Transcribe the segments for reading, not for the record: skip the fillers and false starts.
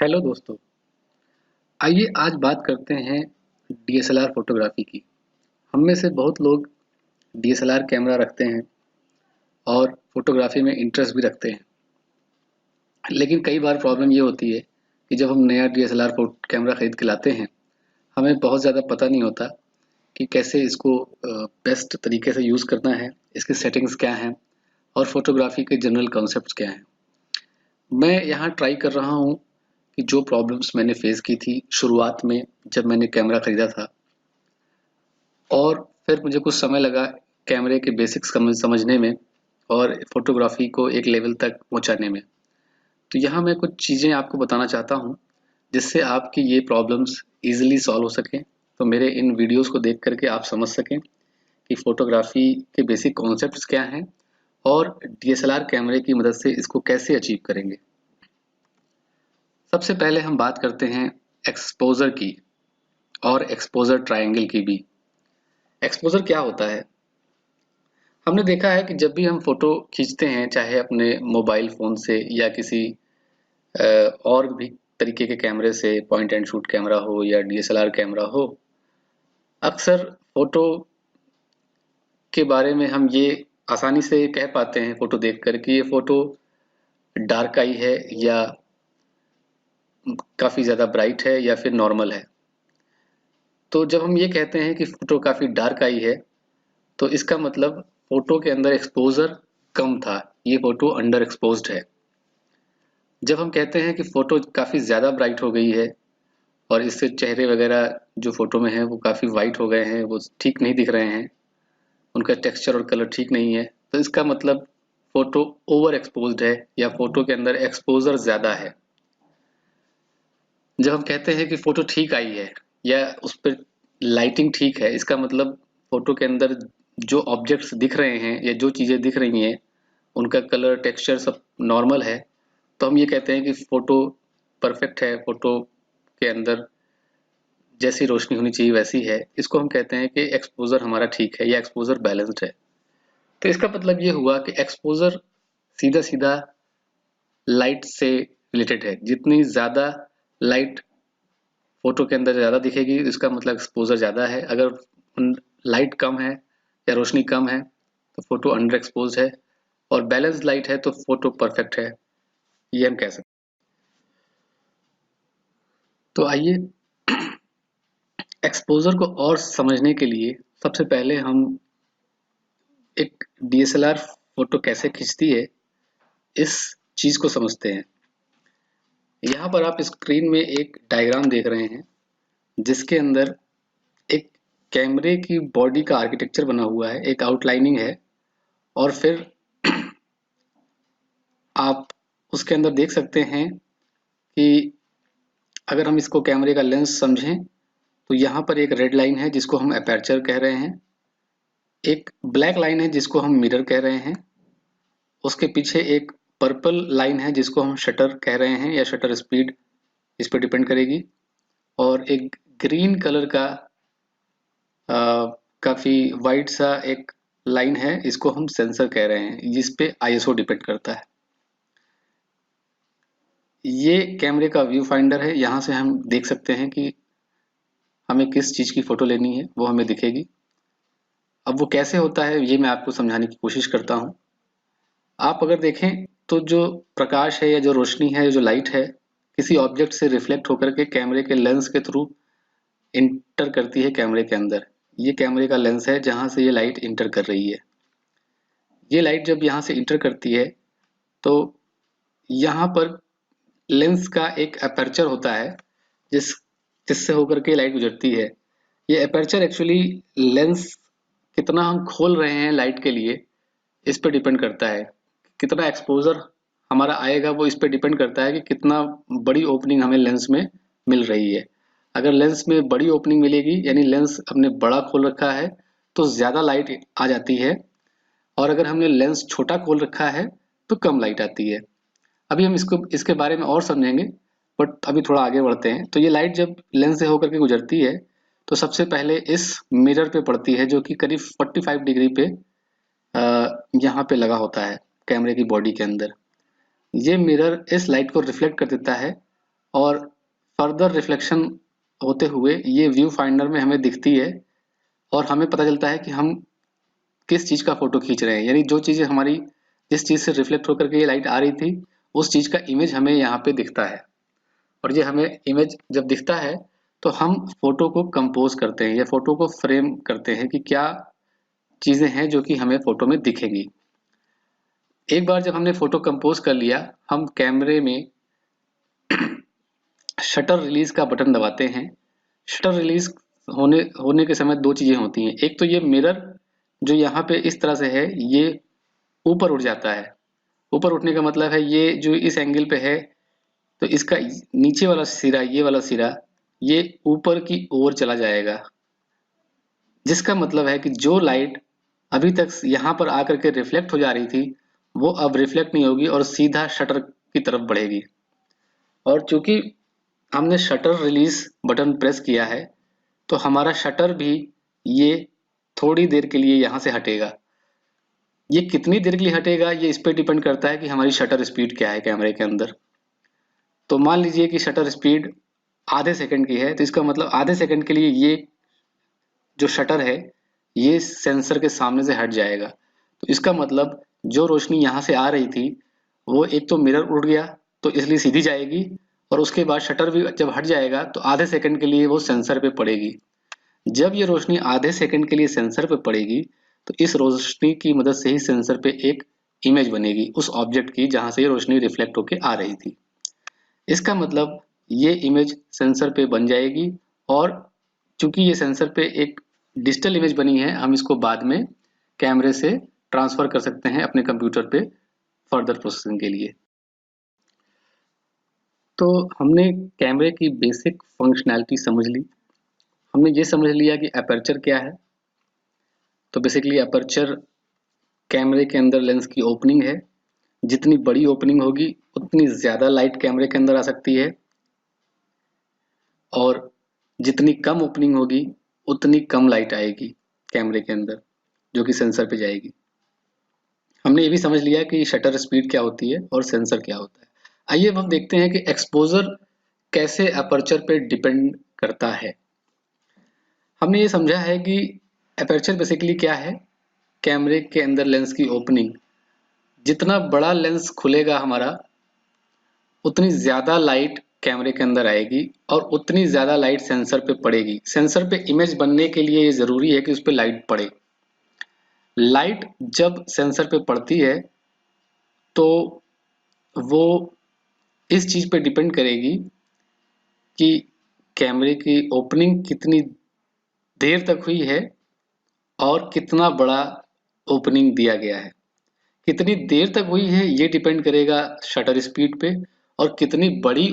Hello दोस्तों। आइए आज बात करते हैं डीएसएलआर फोटोग्राफी की। हम में से बहुत लोग डीएसएलआर कैमरा रखते हैं और फोटोग्राफी में इंटरेस्ट भी रखते हैं। लेकिन कई बार प्रॉब्लम ये होती है कि जब हम नया डीएसएलआर कैमरा खरीद के लाते हैं, हमें बहुत ज़्यादा पता नहीं होता कि कैसे इसको बेस्ट तरीके से यूज़ करना है, इसकी सेटिंग्स क्या हैं और फोटोग्राफी के जनरल कॉन्सेप्ट्स क्या हैं। मैं यहाँ ट्राई कर रहा हूँ कि जो प्रॉब्लम्स मैंने फेस की थी शुरुआत में जब मैंने कैमरा खरीदा था, और फिर मुझे कुछ समय लगा कैमरे के बेसिक्स समझने में और फोटोग्राफी को एक लेवल तक पहुंचाने में। तो यहाँ मैं कुछ चीज़ें आपको बताना चाहता हूँ जिससे आपकी ये प्रॉब्लम्स इजीली सॉल्व हो सकें। तो मेरे इन वीडियोस को देख करके आप समझ सकें कि फोटोग्राफी के बेसिक कॉन्सेप्ट्स क्या हैं और डीएसएलआर कैमरे की मदद से इसको कैसे अचीव करेंगे। सबसे पहले हम बात करते हैं एक्सपोजर की और एक्सपोजर ट्रायंगल की भी। एक्सपोजर क्या होता है? हमने देखा है कि जब भी हम फोटो खींचते हैं, चाहे अपने मोबाइल फ़ोन से या किसी अ, और भी तरीके के कैमरे से, पॉइंट एंड शूट कैमरा हो या डीएसएलआर कैमरा हो, अक्सर फोटो के बारे में हम ये आसानी से कह पाते हैं फोटो देखकर कि ये फोटो डार्क आई है या काफ़ी ज़्यादा ब्राइट है या फिर नॉर्मल है। तो जब हम ये कहते हैं कि फोटो काफ़ी डार्क आई है, तो इसका मतलब फोटो के अंदर एक्सपोजर कम था, ये फोटो अंडर एक्सपोज्ड है। जब हम कहते हैं कि फ़ोटो काफ़ी ज़्यादा ब्राइट हो गई है और इससे चेहरे वगैरह जो फ़ोटो में हैं वो काफ़ी वाइट हो गए हैं, वो ठीक नहीं दिख रहे हैं, उनका टेक्सचर और कलर ठीक नहीं है, तो इसका मतलब फ़ोटो ओवर एक्सपोज्ड है या फ़ोटो के अंदर एक्सपोज़र ज़्यादा है। जब हम कहते हैं कि फ़ोटो ठीक आई है या उस पे लाइटिंग ठीक है, इसका मतलब फ़ोटो के अंदर जो ऑब्जेक्ट्स दिख रहे हैं या जो चीज़ें दिख रही हैं, उनका कलर, टेक्सचर सब नॉर्मल है, तो हम ये कहते हैं कि फ़ोटो परफेक्ट है, फ़ोटो के अंदर जैसी रोशनी होनी चाहिए वैसी है। इसको हम कहते हैं कि एक्सपोज़र हमारा ठीक है या एक्सपोज़र बैलेंस्ड है। तो इसका मतलब ये हुआ कि एक्सपोज़र सीधा-सीधा लाइट से रिलेटेड है। जितनी ज़्यादा लाइट फ़ोटो के अंदर ज़्यादा दिखेगी, इसका मतलब एक्सपोज़र ज़्यादा है। अगर लाइट कम है या रोशनी कम है, तो फ़ोटो अंडर एक्सपोज़्ड है, और बैलेंस्ड लाइट है तो फ़ोटो परफेक्ट है। ये हम कह सकते हैं। तो आइए एक्सपोज़र को और समझने के लिए सबसे पहले हम एक डीएसएलआर फोटो कैसे खींचती है इस चीज को समझते हैं। यहाँ पर आप स्क्रीन में एक डायग्राम देख रहे हैं जिसके अंदर एक कैमरे की बॉडी का आर्किटेक्चर बना हुआ है, एक आउटलाइनिंग है, और फिर आप उसके अंदर देख सकते हैं कि अगर हम इसको कैमरे का लेंस समझें तो यहाँ पर एक रेड लाइन है जिसको हम अपर्चर कह रहे हैं, एक ब्लैक लाइन है जिसको हम मिरर कह रहे हैं, उसके पीछे एक पर्पल लाइन है जिसको हम शटर कह रहे हैं या शटर स्पीड इस पे डिपेंड करेगी, और एक ग्रीन कलर का काफी वाइट सा एक लाइन है, इसको हम सेंसर कह रहे हैं, जिस पे आईएसओ डिपेंड करता है। ये कैमरे का व्यू फाइंडर है, यहाँ से हम देख सकते हैं कि हमें किस चीज की फोटो लेनी है, वो हमें दिखेगी। अब वो कैसे होता है ये मैं आपको समझाने की कोशिश करता हूँ। आप अगर देखें तो जो प्रकाश है या जो रोशनी है, जो लाइट है, किसी ऑब्जेक्ट से रिफ्लेक्ट होकर के कैमरे के लेंस के थ्रू इंटर करती है कैमरे के अंदर। ये कैमरे का लेंस है जहां से ये लाइट इंटर कर रही है। ये लाइट जब यहाँ से इंटर करती है तो यहाँ पर लेंस का एक अपर्चर होता है जिससे होकर के लाइट गुजरती है। ये अपर्चर एक्चुअली लेंस कितना हम खोल रहे हैं लाइट के लिए, इस पे डिपेंड करता है। कितना एक्सपोजर हमारा आएगा वो इस पे डिपेंड करता है कि कितना बड़ी ओपनिंग हमें लेंस में मिल रही है। अगर लेंस में बड़ी ओपनिंग मिलेगी यानी लेंस हमने बड़ा खोल रखा है तो ज़्यादा लाइट आ जाती है, और अगर हमने लेंस छोटा खोल रखा है तो कम लाइट आती है। अभी हम इसको इसके बारे में और समझेंगे, बट अभी थोड़ा आगे बढ़ते हैं। तो ये लाइट जब लेंस से होकर के गुजरती है तो सबसे पहले इस मिरर पे पड़ती है जो कि करीब 45 डिग्री पे यहाँ पे लगा होता है कैमरे की बॉडी के अंदर। ये मिरर इस लाइट को रिफ्लेक्ट कर देता है और फर्दर रिफ्लेक्शन होते हुए ये व्यू फाइंडर में हमें दिखती है और हमें पता चलता है कि हम किस चीज़ का फोटो खींच रहे हैं। यानी जो चीज़ें हमारी जिस चीज़ से रिफ्लेक्ट होकर के ये लाइट आ रही थी उस चीज़ का इमेज हमें यहाँ पे दिखता है। और ये हमें इमेज जब दिखता है तो हम फोटो को कंपोज करते हैं या फोटो को फ्रेम करते हैं कि क्या चीज़ें हैं जो कि हमें फोटो में दिखेंगी। एक बार जब हमने फोटो कंपोज कर लिया, हम कैमरे में शटर रिलीज का बटन दबाते हैं। शटर रिलीज होने होने के समय दो चीजें होती हैं। एक तो ये मिरर जो यहाँ पे इस तरह से है ये ऊपर उठ जाता है। ऊपर उठने का मतलब है ये जो इस एंगल पे है तो इसका नीचे वाला सिरा, ये वाला सिरा ये ऊपर की ओर चला जाएगा, जिसका मतलब है कि जो लाइट अभी तक यहाँ पर आकर के रिफ्लेक्ट हो जा रही थी वो अब रिफ्लेक्ट नहीं होगी और सीधा शटर की तरफ बढ़ेगी। और चूंकि हमने शटर रिलीज बटन प्रेस किया है तो हमारा शटर भी ये थोड़ी देर के लिए यहाँ से हटेगा। ये कितनी देर के लिए हटेगा ये इस पे डिपेंड करता है कि हमारी शटर स्पीड क्या है कैमरे के अंदर। तो मान लीजिए कि शटर स्पीड आधे सेकंड की है तो इसका मतलब आधे सेकंड के लिए ये जो शटर है ये सेंसर के सामने से हट जाएगा। तो इसका मतलब जो रोशनी यहाँ से आ रही थी वो एक तो मिरर उड़ गया तो इसलिए सीधी जाएगी और उसके बाद शटर भी जब हट जाएगा तो आधे सेकंड के लिए वो सेंसर पे पड़ेगी। जब ये रोशनी आधे सेकंड के लिए सेंसर पे पड़ेगी तो इस रोशनी की मदद से ही सेंसर पे एक इमेज बनेगी उस ऑब्जेक्ट की जहां से ये रोशनी रिफ्लेक्ट होके आ रही थी। इसका मतलब ये इमेज सेंसर पे बन जाएगी और चूंकि ये सेंसर पे एक डिजिटल इमेज बनी है हम इसको बाद में कैमरे से ट्रांसफर कर सकते हैं अपने कंप्यूटर पे फर्दर प्रोसेसिंग के लिए। तो हमने कैमरे की बेसिक फंक्शनैलिटी समझ ली। हमने ये समझ लिया कि अपर्चर क्या है। तो बेसिकली अपर्चर कैमरे के अंदर लेंस की ओपनिंग है। जितनी बड़ी ओपनिंग होगी उतनी ज़्यादा लाइट कैमरे के अंदर आ सकती है और जितनी कम ओपनिंग होगी उतनी कम लाइट आएगी कैमरे के अंदर जो कि सेंसर पे जाएगी। हमने ये भी समझ लिया कि शटर स्पीड क्या होती है और सेंसर क्या होता है। आइए अब हम देखते हैं कि एक्सपोजर कैसे अपर्चर पे डिपेंड करता है। हमने ये समझा है कि अपर्चर बेसिकली क्या है, कैमरे के अंदर लेंस की ओपनिंग। जितना बड़ा लेंस खुलेगा हमारा उतनी ज़्यादा लाइट कैमरे के अंदर आएगी और उतनी ज़्यादा लाइट सेंसर पे पड़ेगी। सेंसर पे इमेज बनने के लिए ये ज़रूरी है कि उस पर लाइट पड़े। लाइट जब सेंसर पे पड़ती है तो वो इस चीज़ पे डिपेंड करेगी कि कैमरे की ओपनिंग कितनी देर तक हुई है और कितना बड़ा ओपनिंग दिया गया है। कितनी देर तक हुई है ये डिपेंड करेगा शटर स्पीड पे और कितनी बड़ी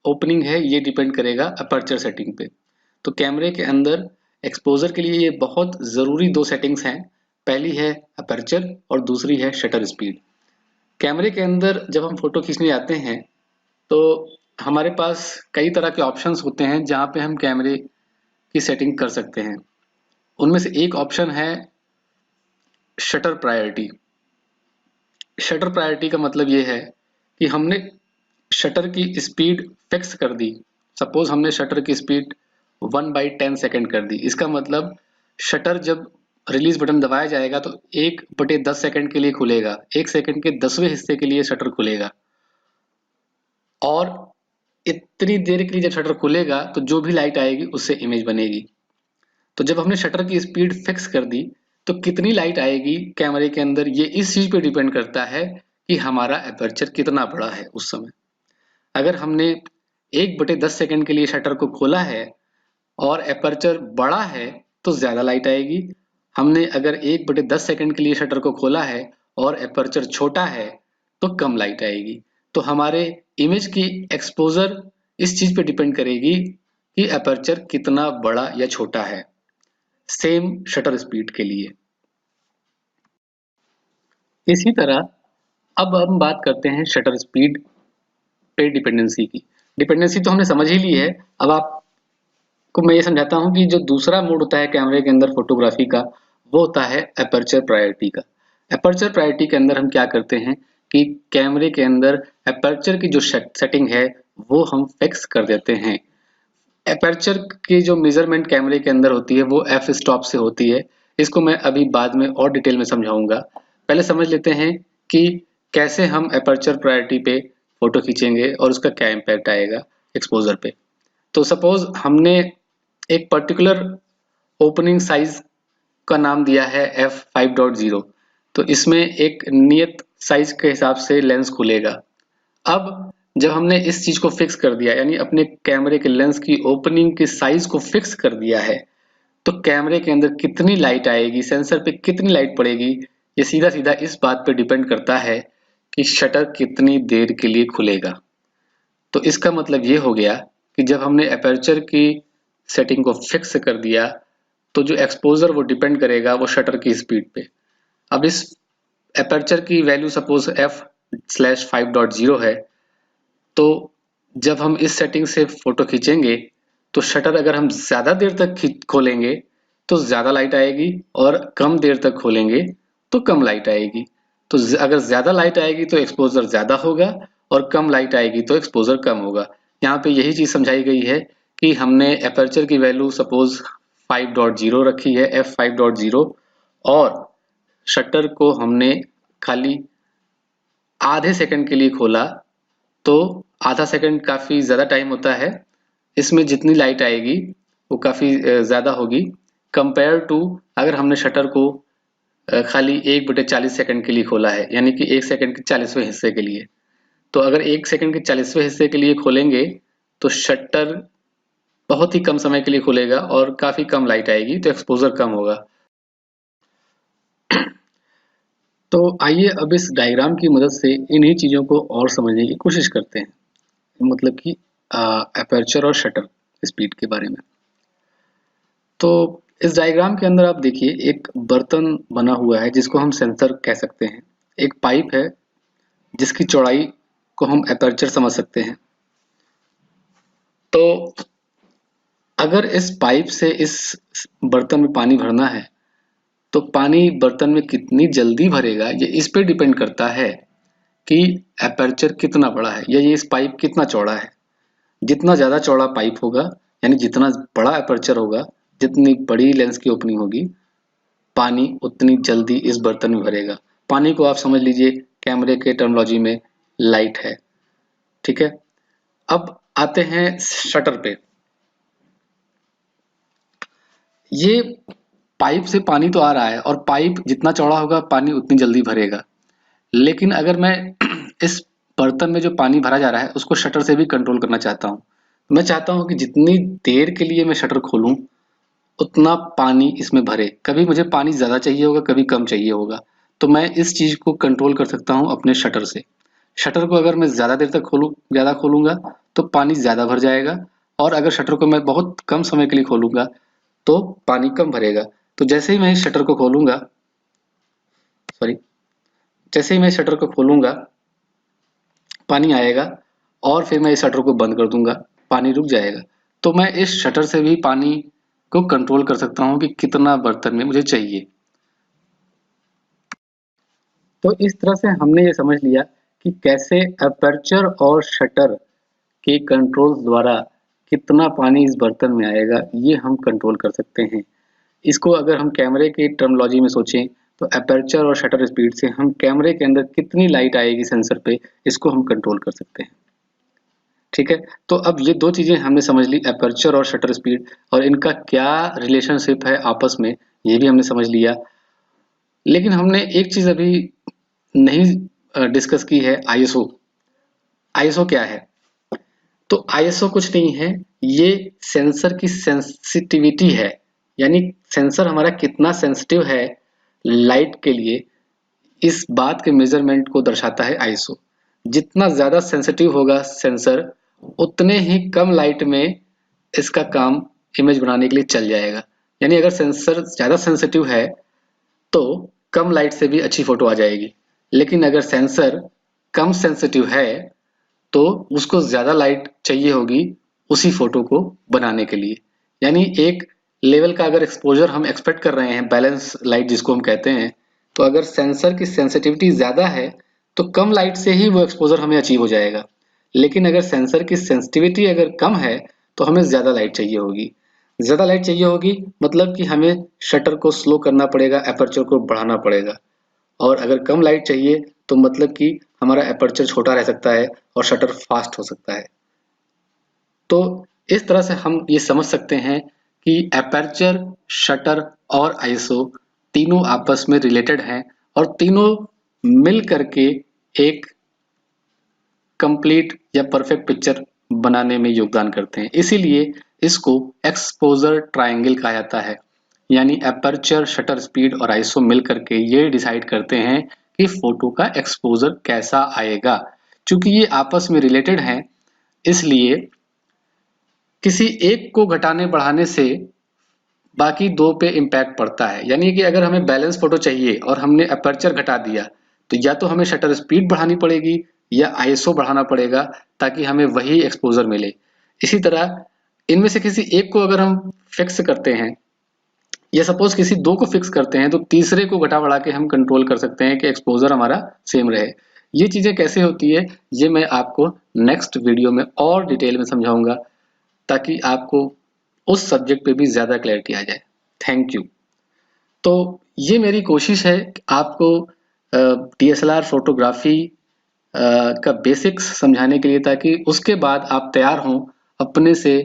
ओपनिंग है ये डिपेंड करेगा अपर्चर सेटिंग पे। तो कैमरे के अंदर एक्सपोजर के लिए ये बहुत ज़रूरी दो सेटिंग्स हैं। पहली है अपर्चर और दूसरी है शटर स्पीड। कैमरे के अंदर जब हम फोटो खींचने जाते हैं तो हमारे पास कई तरह के ऑप्शंस होते हैं जहाँ पे हम कैमरे की सेटिंग कर सकते हैं। उनमें से एक ऑप्शन है शटर प्रायोरिटी। शटर प्रायोरिटी का मतलब ये है कि हमने शटर की स्पीड फिक्स कर दी। सपोज हमने शटर की स्पीड 1/10 सेकेंड कर दी। इसका मतलब शटर जब रिलीज बटन दबाया जाएगा तो 1/10 सेकेंड के लिए खुलेगा। 1 सेकेंड के 10वें हिस्से के लिए शटर खुलेगा और इतनी देर के लिए जब शटर खुलेगा तो जो भी लाइट आएगी उससे इमेज बनेगी। तो जब हमने शटर की स्पीड फिक्स कर दी तो कितनी लाइट आएगी कैमरे के अंदर ये इस चीज पे डिपेंड करता है कि हमारा एपर्चर कितना बड़ा है उस समय। अगर हमने 1/10 सेकेंड के लिए शटर को खोला है और एपर्चर बड़ा है तो ज्यादा लाइट आएगी। हमने अगर 1/10 सेकेंड के लिए शटर को खोला है और एपर्चर छोटा है तो कम लाइट आएगी। तो हमारे इमेज की एक्सपोजर इस चीज पे डिपेंड करेगी कि एपर्चर कितना बड़ा या छोटा है, सेम शटर स्पीड के लिए। इसी तरह अब हम बात करते हैं शटर स्पीड पे डिपेंडेंसी की। डिपेंडेंसी तो हमने समझ ही ली है। अब आपको मैं ये समझाता हूँ कि जो दूसरा मोड होता है कैमरे के अंदर फोटोग्राफी का वो होता है अपर्चर प्रायोरिटी का। अपर्चर प्रायोरिटी के अंदर हम क्या करते हैं कि कैमरे के अंदर एपर्चर की जो सेटिंग है वो हम फिक्स कर देते हैं। एपर्चर की जो मेजरमेंट कैमरे के अंदर होती है वो एफ स्टॉप से होती है। इसको मैं अभी बाद में और डिटेल में समझाऊंगा। पहले समझ लेते हैं कि कैसे हम एपर्चर प्रायोरिटी पे फोटो खींचेंगे और उसका क्या इम्पैक्ट आएगा एक्सपोजर पे। तो सपोज हमने एक पर्टिकुलर ओपनिंग साइज का नाम दिया है f5.0, तो इसमें एक नियत साइज के हिसाब से लेंस खुलेगा। अब जब हमने इस चीज को फिक्स कर दिया, यानी अपने कैमरे के लेंस की ओपनिंग के साइज को फिक्स कर दिया है, तो कैमरे के अंदर कितनी लाइट आएगी, सेंसर पे कितनी लाइट पड़ेगी, ये सीधा सीधा इस बात पे डिपेंड करता है कि शटर कितनी देर के लिए खुलेगा। तो इसका मतलब ये हो गया कि जब हमने अपर्चर की सेटिंग को फिक्स कर दिया तो जो एक्सपोजर वो डिपेंड करेगा वो शटर की स्पीड पे। अब इस अपर्चर की वैल्यू सपोज f/5.0 है, तो जब हम इस सेटिंग से फोटो खींचेंगे तो शटर अगर हम ज्यादा देर तक खोलेंगे तो ज्यादा लाइट आएगी और कम देर तक खोलेंगे तो कम लाइट आएगी। तो अगर ज्यादा लाइट आएगी तो एक्सपोजर ज्यादा होगा और कम लाइट आएगी तो एक्सपोजर कम होगा। यहाँ पे यही चीज समझाई गई है कि हमने अपर्चर की वैल्यू सपोज 5.0 रखी है, f5.0, और शटर को हमने खाली आधे सेकंड के लिए खोला। तो आधा सेकंड काफी ज्यादा टाइम होता है, इसमें जितनी लाइट आएगी वो काफी ज्यादा होगी कंपेयर टू अगर हमने शटर को खाली 1/40 सेकंड के लिए खोला है, यानी कि 1 सेकंड के 40वें हिस्से के लिए। तो अगर 1 सेकंड के 40वें हिस्से के लिए खोलेंगे तो शटर बहुत ही कम समय के लिए खुलेगा और काफी कम लाइट आएगी, तो एक्सपोजर कम होगा। तो आइए अब इस डायग्राम की मदद से इन्हीं चीजों को और समझने की कोशिश करते हैं, मतलब कि अपर्चर और शटर स्पीड के बारे में। तो इस डायग्राम के अंदर आप देखिए एक बर्तन बना हुआ है जिसको हम सेंसर कह सकते हैं। एक पाइप है जिसकी चौड़ाई को हम अपर्चर समझ सकते हैं। तो अगर इस पाइप से इस बर्तन में पानी भरना है तो पानी बर्तन में कितनी जल्दी भरेगा ये इस पे डिपेंड करता है कि अपर्चर कितना बड़ा है या ये इस पाइप कितना चौड़ा है। जितना ज्यादा चौड़ा पाइप होगा, यानी जितना बड़ा अपर्चर होगा, जितनी बड़ी लेंस की ओपनिंग होगी, पानी उतनी जल्दी इस बर्तन में भरेगा। पानी को आप समझ लीजिए कैमरे के टर्मिनोलॉजी में लाइट है, ठीक है। अब आते हैं शटर पे। ये पाइप से पानी तो आ रहा है और पाइप जितना चौड़ा होगा पानी उतनी जल्दी भरेगा, लेकिन अगर मैं इस बर्तन में जो पानी भरा जा रहा है उसको शटर से भी कंट्रोल करना चाहता हूँ। मैं चाहता हूँ कि जितनी देर के लिए मैं शटर खोलूं उतना पानी इसमें भरे। कभी मुझे पानी ज्यादा चाहिए होगा, कभी कम चाहिए होगा, तो मैं इस चीज को कंट्रोल कर सकता हूँ अपने शटर से। शटर को अगर मैं ज्यादा देर तक ज्यादा खोलूंगा तो पानी ज्यादा भर जाएगा, और अगर शटर को मैं बहुत कम समय के लिए खोलूंगा तो पानी कम भरेगा। तो जैसे ही मैं इस शटर को खोलूंगा, सॉरी, जैसे ही मैं शटर को खोलूंगा पानी आएगा, और फिर मैं इस शटर को बंद कर दूंगा, पानी रुक जाएगा। तो मैं इस शटर से भी पानी को कंट्रोल कर सकता हूं कि कितना बर्तन में मुझे चाहिए। तो इस तरह से हमने ये समझ लिया कि कैसे अपर्चर और शटर के कंट्रोल द्वारा कितना पानी इस बर्तन में आएगा ये हम कंट्रोल कर सकते हैं। इसको अगर हम कैमरे की टर्मिनोलॉजी में सोचें तो अपर्चर और शटर स्पीड से हम कैमरे के अंदर कितनी लाइट आएगी सेंसर पे, इसको हम कंट्रोल कर सकते हैं, ठीक है। तो अब ये दो चीजें हमने समझ ली, अपर्चर और शटर स्पीड, और इनका क्या रिलेशनशिप है आपस में ये भी हमने समझ लिया। लेकिन हमने एक चीज अभी नहीं डिस्कस की है, आईएसओ। आईएसओ क्या है? तो आईएसओ कुछ नहीं है, ये सेंसर की सेंसिटिविटी है, यानी सेंसर हमारा कितना सेंसिटिव है लाइट के लिए, इस बात के मेजरमेंट को दर्शाता है आईएसओ। जितना ज्यादा सेंसिटिव होगा सेंसर उतने ही कम लाइट में इसका काम इमेज बनाने के लिए चल जाएगा। यानी अगर सेंसर ज्यादा सेंसिटिव है तो कम लाइट से भी अच्छी फोटो आ जाएगी, लेकिन अगर सेंसर कम सेंसिटिव है तो उसको ज्यादा लाइट चाहिए होगी उसी फोटो को बनाने के लिए। यानी एक लेवल का अगर एक्सपोजर हम एक्सपेक्ट कर रहे हैं, बैलेंस लाइट जिसको हम कहते हैं, तो अगर सेंसर की सेंसिटिविटी ज्यादा है तो कम लाइट से ही वो एक्सपोजर हमें अचीव हो जाएगा। लेकिन अगर सेंसर की सेंसिटिविटी अगर कम है तो हमें ज़्यादा लाइट चाहिए होगी। ज़्यादा लाइट चाहिए होगी मतलब कि हमें शटर को स्लो करना पड़ेगा, एपर्चर को बढ़ाना पड़ेगा। और अगर कम लाइट चाहिए तो मतलब कि हमारा एपर्चर छोटा रह सकता है और शटर फास्ट हो सकता है। तो इस तरह से हम ये समझ सकते हैं कि एपर्चर, शटर और आईएसओ तीनों आपस में रिलेटेड हैं और तीनों मिल करके एक कंप्लीट या परफेक्ट पिक्चर बनाने में योगदान करते हैं। इसीलिए इसको एक्सपोजर ट्रायंगल कहा जाता है। यानी एपर्चर, शटर स्पीड और आईएसओ मिल करके ये डिसाइड करते हैं कि फोटो का एक्सपोजर कैसा आएगा। चूंकि ये आपस में रिलेटेड हैं, इसलिए किसी एक को घटाने बढ़ाने से बाकी दो पे इम्पैक्ट पड़ता है। यानी कि अगर हमें बैलेंस फोटो चाहिए और हमने अपर्चर घटा दिया तो या तो हमें शटर स्पीड बढ़ानी पड़ेगी या आईएसओ बढ़ाना पड़ेगा ताकि हमें वही एक्सपोजर मिले। इसी तरह इनमें से किसी एक को अगर हम फिक्स करते हैं या सपोज किसी दो को फिक्स करते हैं तो तीसरे को घटा बढ़ा के हम कंट्रोल कर सकते हैं कि एक्सपोजर हमारा सेम रहे। ये चीजें कैसे होती है ये मैं आपको नेक्स्ट वीडियो में और डिटेल में समझाऊंगा ताकि आपको उस सब्जेक्ट पे भी ज़्यादा क्लैरिटी आ जाए। Thank you. तो ये मेरी कोशिश है कि आपको डीएसएलआर फोटोग्राफी का बेसिक्स समझाने के लिए ताकि उसके बाद आप तैयार हों अपने से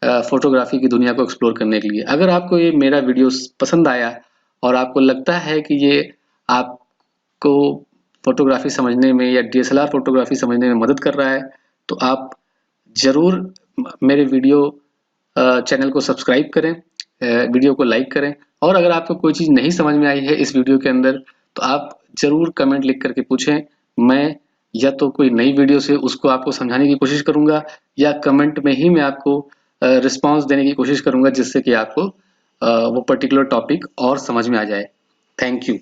फोटोग्राफी की दुनिया को एक्सप्लोर करने के लिए। अगर आपको ये मेरा वीडियो पसंद आया और आपको लगता है कि ये आपको फोटोग्राफी समझने में या डीएसएलआर फोटोग्राफी समझने में मदद कर रहा है तो आप ज़रूर मेरे वीडियो चैनल को सब्सक्राइब करें, वीडियो को लाइक करें और अगर आपको कोई चीज़ नहीं समझ में आई है इस वीडियो के अंदर तो आप ज़रूर कमेंट लिख करके पूछें। मैं या तो कोई नई वीडियो से उसको आपको समझाने की कोशिश करूंगा या कमेंट में ही मैं आपको रिस्पांस देने की कोशिश करूंगा जिससे कि आपको वो पर्टिकुलर टॉपिक और समझ में आ जाए। Thank you.